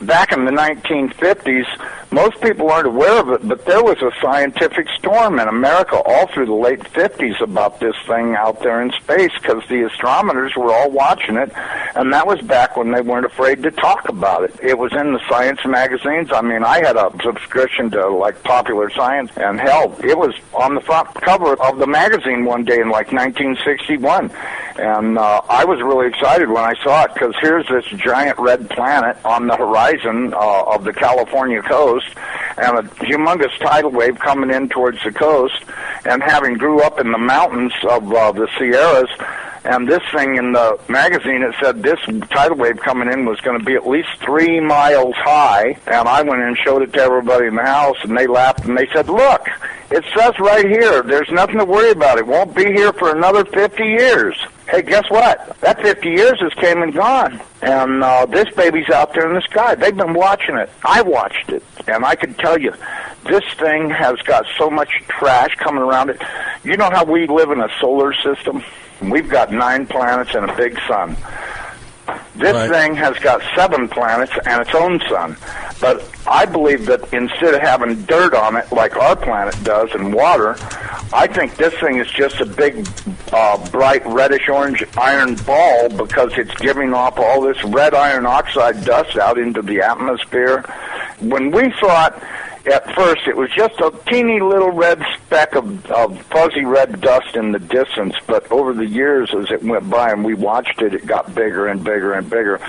Back in the 1950s, most people aren't aware of it, but there was a scientific storm in America all through the late 50s about this thing out there in space, because the astronomers were all watching it, and that was back when they weren't afraid to talk about it. It was in the science magazines. I mean, I had a subscription to, like, Popular Science, and hell, it was on the front cover of the magazine one day in, like, 1961. And I was really excited when I saw it, because here's this giant red planet on the horizon of the California coast, and a humongous tidal wave coming in towards the coast, and having grew up in the mountains of the Sierras, and this thing in the magazine, it said this tidal wave coming in was going to be at least 3 miles high, and I went in and showed it to everybody in the house, and they laughed, and they said, look, it says right here, there's nothing to worry about. It won't be here for another 50 years. Hey, guess what? That 50 years has came and gone. And this baby's out there in the sky. They've been watching it. I watched it. And I can tell you, this thing has got so much trash coming around it. You know how we live in a solar system? We've got 9 planets and a big sun. This thing has got 7 planets and its own sun. But I believe that instead of having dirt on it like our planet does and water, I think this thing is just a big, bright reddish-orange iron ball, because it's giving off all this red iron oxide dust out into the atmosphere. When we saw it, at first, it was just a teeny little red speck of fuzzy red dust in the distance, but over the years, as it went by and we watched it, it got bigger and bigger and bigger.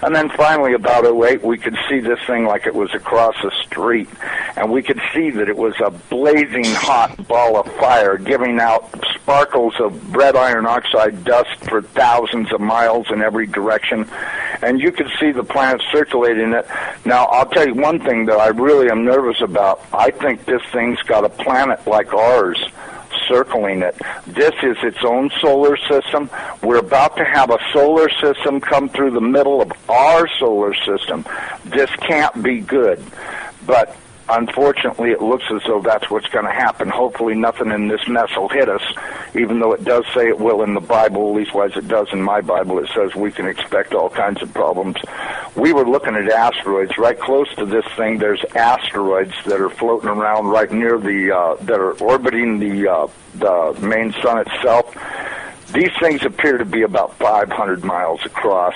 And then finally, about '08, we could see this thing like it was across the street, and we could see that it was a blazing hot ball of fire giving out sparkles of red iron oxide dust for thousands of miles in every direction, and you could see the planet circulating it. Now, I'll tell you one thing that I really am nervous about. I think this thing's got a planet like ours circling it. This is its own solar system. We're about to have a solar system come through the middle of our solar system. This can't be good. But unfortunately, it looks as though that's what's going to happen. Hopefully nothing in this mess will hit us, even though it does say it will in the Bible, at least as it does in my Bible. It says we can expect all kinds of problems. We were looking at asteroids. Right close to this thing, there's asteroids that are floating around right near that are orbiting the main sun itself. These things appear to be about 500 miles across,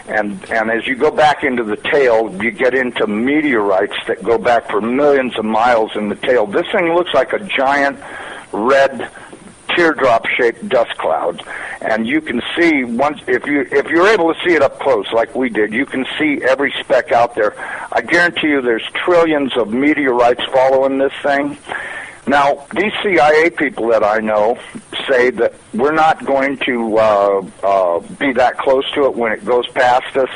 and as you go back into the tail, you get into meteorites that go back for millions of miles in the tail. This thing looks like a giant red teardrop-shaped dust cloud, and you can see once if you're able to see it up close like we did, you can see every speck out there. I guarantee you, there's trillions of meteorites following this thing. Now, these CIA people that I know say that we're not going to be that close to it when it goes past us.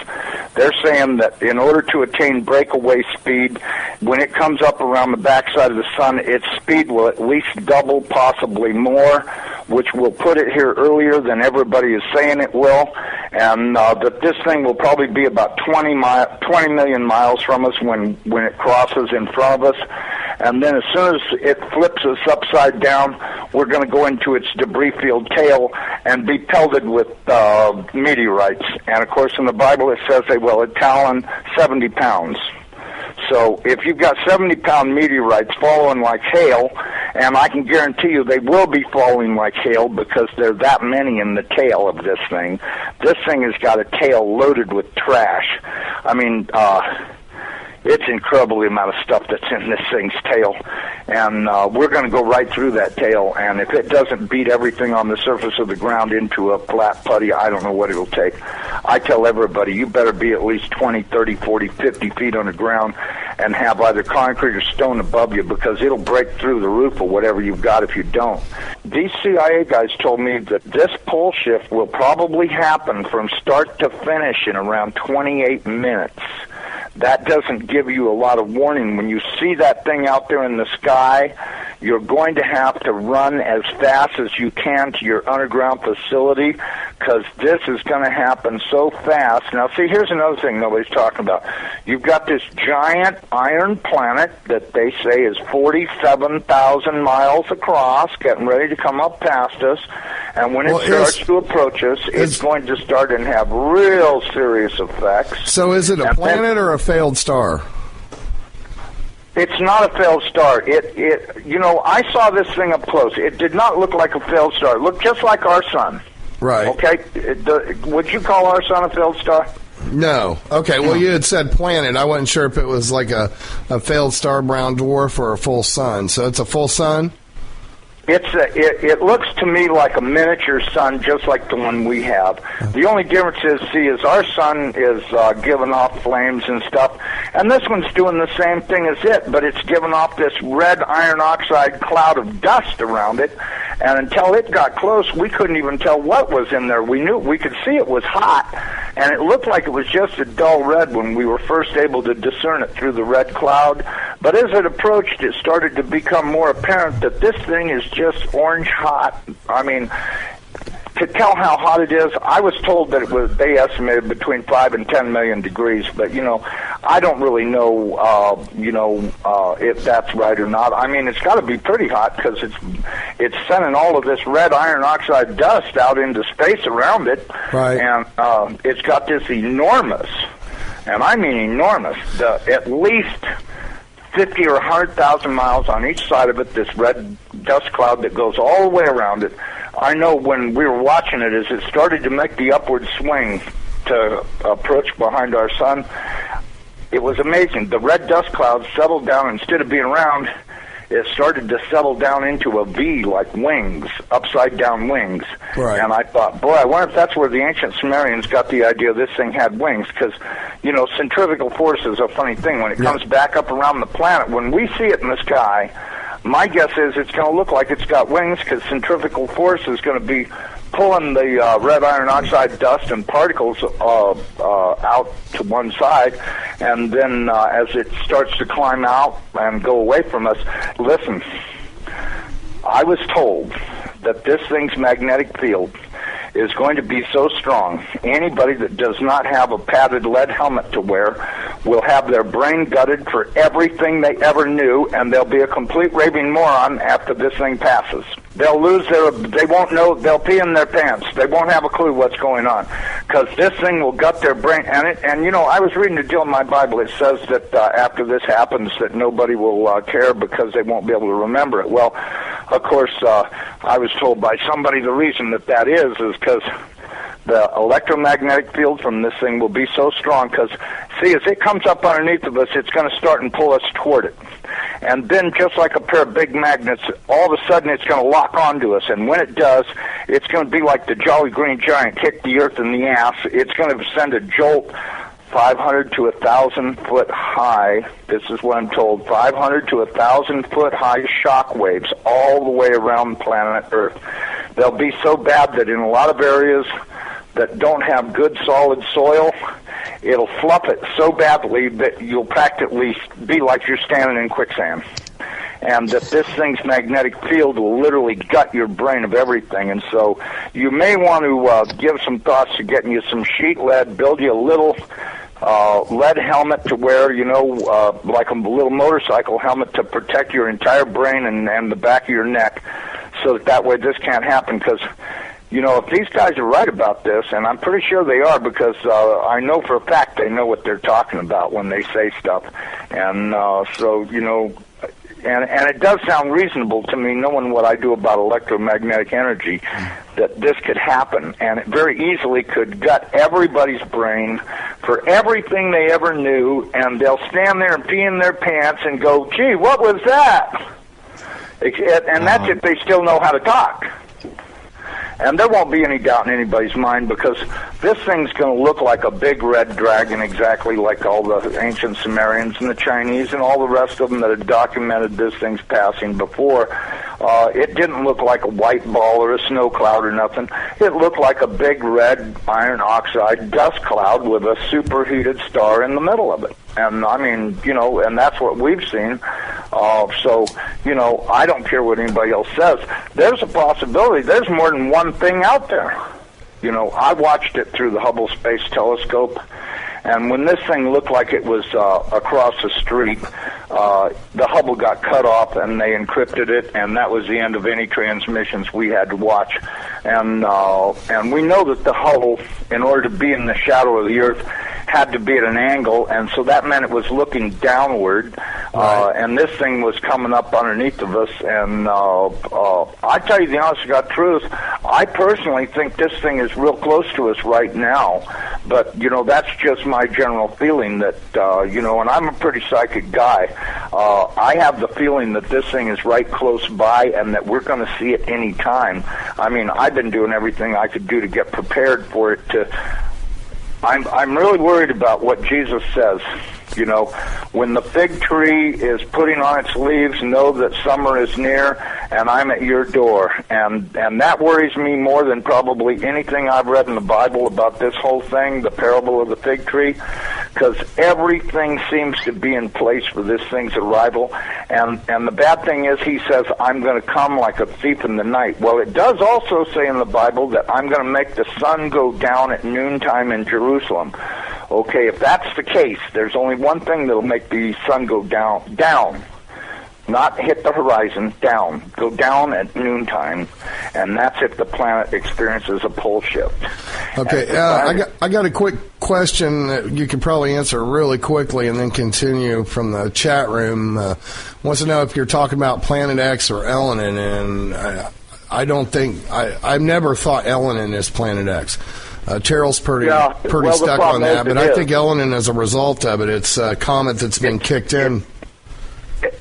They're saying that in order to attain breakaway speed, when it comes up around the backside of the sun, its speed will at least double, possibly more, which will put it here earlier than everybody is saying it will, and that this thing will probably be about 20 million miles from us when it crosses in front of us. And then as soon as it flips us upside down, we're going to go into its debris-filled tail and be pelted with meteorites. And, of course, in the Bible it says they will talon 70 pounds. So if you've got 70-pound meteorites falling like hail, and I can guarantee you they will be falling like hail because there are that many in the tail of this thing. This thing has got a tail loaded with trash. I mean, it's incredible the amount of stuff that's in this thing's tail, and we're going to go right through that tail, and if it doesn't beat everything on the surface of the ground into a flat putty, I don't know what it'll take. I tell everybody, you better be at least 20, 30, 40, 50 feet on the ground and have either concrete or stone above you, because it'll break through the roof of whatever you've got if you don't. These CIA guys told me that this pole shift will probably happen from start to finish in around 28 minutes. That doesn't give you a lot of warning. When you see that thing out there in the sky, you're going to have to run as fast as you can to your underground facility, because this is going to happen so fast. Now, see, here's another thing nobody's talking about. You've got this giant iron planet that they say is 47,000 miles across, getting ready to come up past us, And when it starts to approach us, it's going to start and have real serious effects. So is it a planet or a failed star? It's not a failed star. I saw this thing up close. It did not look like a failed star. It looked just like our sun. Right. Okay. Would you call our sun a failed star? No. Okay. Well, you had said planet. I wasn't sure if it was like a failed star brown dwarf or a full sun. So it's a full sun? It looks to me like a miniature sun, just like the one we have. The only difference is our sun is giving off flames and stuff, and this one's doing the same thing as it, but it's giving off this red iron oxide cloud of dust around it, and until it got close, we couldn't even tell what was in there. We could see it was hot, and it looked like it was just a dull red when we were first able to discern it through the red cloud, but as it approached, it started to become more apparent that this thing is just orange hot. I mean, to tell how hot it is, I was told that they estimated between 5 and 10 million degrees, but, I don't really know, if that's right or not. I mean, it's got to be pretty hot because it's sending all of this red iron oxide dust out into space around it. Right. And it's got this enormous, and I mean enormous, at least 50 or 100,000 miles on each side of it, this red dust cloud that goes all the way around it. I know when we were watching it, as it started to make the upward swing to approach behind our sun, it was amazing. The red dust cloud settled down. Instead of being round, it started to settle down into a V, like wings, upside-down wings. Right. And I thought, boy, I wonder if that's where the ancient Sumerians got the idea this thing had wings, because, centrifugal force is a funny thing. When it comes back up around the planet, when we see it in the sky, my guess is it's going to look like it's got wings, because centrifugal force is going to be pulling the red iron oxide dust and particles out to one side, and then as it starts to climb out and go away from us, listen, I was told that this thing's magnetic field is going to be so strong, anybody that does not have a padded lead helmet to wear will have their brain gutted for everything they ever knew, and they'll be a complete raving moron after this thing passes. They won't know, they'll pee in their pants. They won't have a clue what's going on, because this thing will gut their brain. And I was reading a deal in my Bible. It says that after this happens, that nobody will care because they won't be able to remember it. Well, of course, I was told by somebody the reason that is because the electromagnetic field from this thing will be so strong, because, see, as it comes up underneath of us, it's going to start and pull us toward it. And then, just like a pair of big magnets, all of a sudden it's going to lock onto us. And when it does, it's going to be like the Jolly Green Giant kicked the earth in the ass. It's going to send a jolt 500 to 1,000 foot high. This is what I'm told. 500 to 1,000 foot high shock waves all the way around planet Earth. They'll be so bad that in a lot of areas that don't have good solid soil, it'll fluff it so badly that you'll practically be like you're standing in quicksand. And that this thing's magnetic field will literally gut your brain of everything. And so you may want to give some thoughts to getting you some sheet lead, build you a little lead helmet to wear, like a little motorcycle helmet to protect your entire brain and the back of your neck, so that way this can't happen. Because if these guys are right about this, and I'm pretty sure they are, because I know for a fact they know what they're talking about when they say stuff. And and it does sound reasonable to me, knowing what I do about electromagnetic energy, that this could happen. And it very easily could gut everybody's brain for everything they ever knew, and they'll stand there and pee in their pants and go, gee, what was that? And that's if they still know how to talk. And there won't be any doubt in anybody's mind, because this thing's going to look like a big red dragon, exactly like all the ancient Sumerians and the Chinese and all the rest of them that had documented this thing's passing before. It didn't look like a white ball or a snow cloud or nothing. It looked like a big red iron oxide dust cloud with a superheated star in the middle of it. And I mean, and that's what we've seen. So, I don't care what anybody else says. There's a possibility. There's more than one thing out there. I watched it through the Hubble Space Telescope, And when this thing looked like it was across the street, the Hubble got cut off, and they encrypted it, and that was the end of any transmissions we had to watch. And we know that the Hubble, in order to be in the shadow of the Earth, had to be at an angle, and so that meant it was looking downward, and this thing was coming up underneath of us. And I tell you the honest to God truth, I personally think this thing is real close to us right now, but that's just my general feeling that and I'm a pretty psychic guy. I have the feeling that this thing is right close by and that we're going to see it any time. I mean, I've been doing everything I could do to get prepared for it to. I'm really worried about what Jesus says. When the fig tree is putting on its leaves, know that summer is near, and I'm at your door. And that worries me more than probably anything I've read in the Bible about this whole thing, the parable of the fig tree, because everything seems to be in place for this thing's arrival. And the bad thing is, he says, I'm going to come like a thief in the night. Well, it does also say in the Bible that I'm going to make the sun go down at noontime in Jerusalem. Okay, if that's the case, there's only one thing that'll make the sun go down, not hit the horizon, go down at noontime, and that's if the planet experiences a pole shift. Okay, I got a quick question that you can probably answer really quickly and then continue from the chat room. Wants to know if you're talking about Planet X or Elenin, and I don't think, I've never thought Elenin is Planet X. Terrell's pretty stuck on that, but I think Elenin, as a result of it, it's a comet that's been kicked in.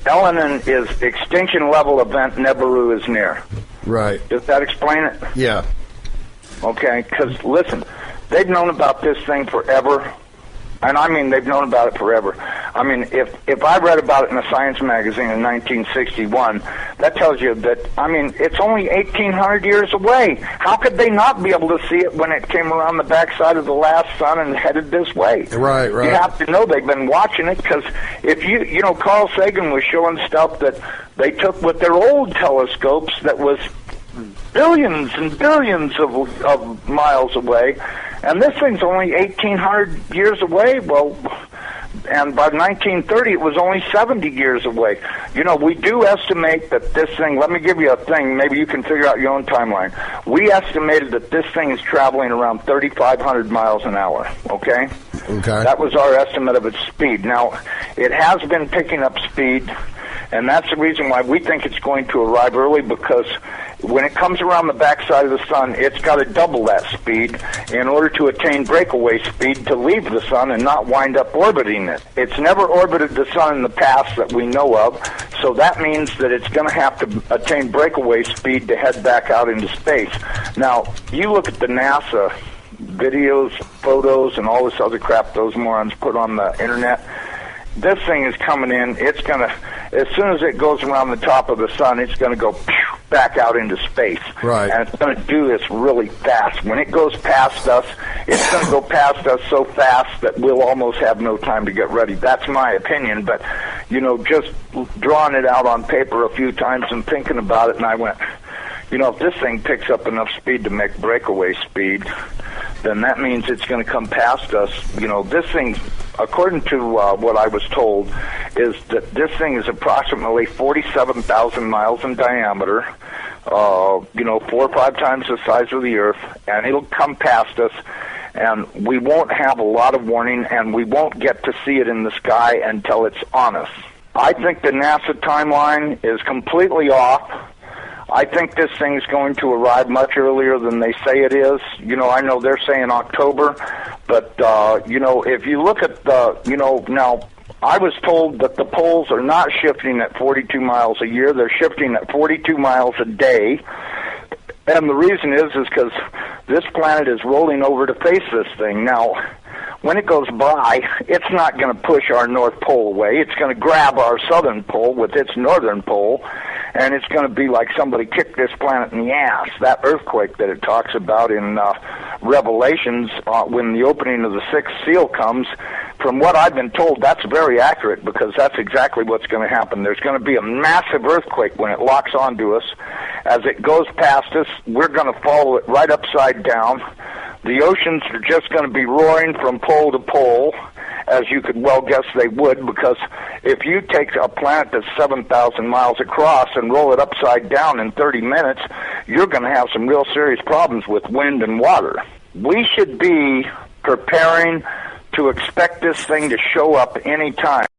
Elenin is extinction level event Nibiru is near. Right. Does that explain it? Yeah. Okay, because listen, they've known about this thing forever. And I mean, they've known about it forever. I mean, if I read about it in a science magazine in 1961, that tells you that, I mean, it's only 1,800 years away. How could they not be able to see it when it came around the backside of the last sun and headed this way? Right. You have to know they've been watching it, because if Carl Sagan was showing stuff that they took with their old telescopes that was billions and billions of miles away, and this thing's only 1,800 years away. Well, and by 1930 it was only 70 years away. We do estimate that this thing, let me give you a thing, maybe you can figure out your own timeline. We estimated that this thing is traveling around 3,500 miles an hour, okay? That was our estimate of its speed. Now, it has been picking up speed, and that's the reason why we think it's going to arrive early, because when it comes around the backside of the sun, it's got to double that speed in order to attain breakaway speed to leave the sun and not wind up orbiting it. It's never orbited the sun in the past that we know of, so that means that it's going to have to attain breakaway speed to head back out into space. Now, you look at the NASA videos, photos, and all this other crap those morons put on the internet. This thing is coming in. It's going to, as soon as it goes around the top of the sun, it's going to go back out into space. Right. And it's going to do this really fast. When it goes past us, it's going to go past us so fast that we'll almost have no time to get ready. That's my opinion. But, just drawing it out on paper a few times and thinking about it, and I went, if this thing picks up enough speed to make breakaway speed, then that means it's going to come past us. This thing, according to what I was told, is that this thing is approximately 47,000 miles in diameter, 4 or 5 times the size of the Earth, and it'll come past us, and we won't have a lot of warning, and we won't get to see it in the sky until it's on us. I think the NASA timeline is completely off. I think this thing's going to arrive much earlier than they say it is. I know they're saying October, but, if you look at now, I was told that the poles are not shifting at 42 miles a year. They're shifting at 42 miles a day. And the reason is because this planet is rolling over to face this thing. Now, when it goes by, it's not going to push our North Pole away. It's going to grab our southern pole with its northern pole, and it's going to be like somebody kicked this planet in the ass. That earthquake that it talks about in Revelations, when the opening of the sixth seal comes, from what I've been told, that's very accurate, because that's exactly what's going to happen. There's going to be a massive earthquake when it locks onto us. As it goes past us, we're going to follow it right upside down. The oceans are just going to be roaring from pole to pole, as you could well guess they would, because if you take a planet that's 7,000 miles across and roll it upside down in 30 minutes, you're going to have some real serious problems with wind and water. We should be preparing to expect this thing to show up any time.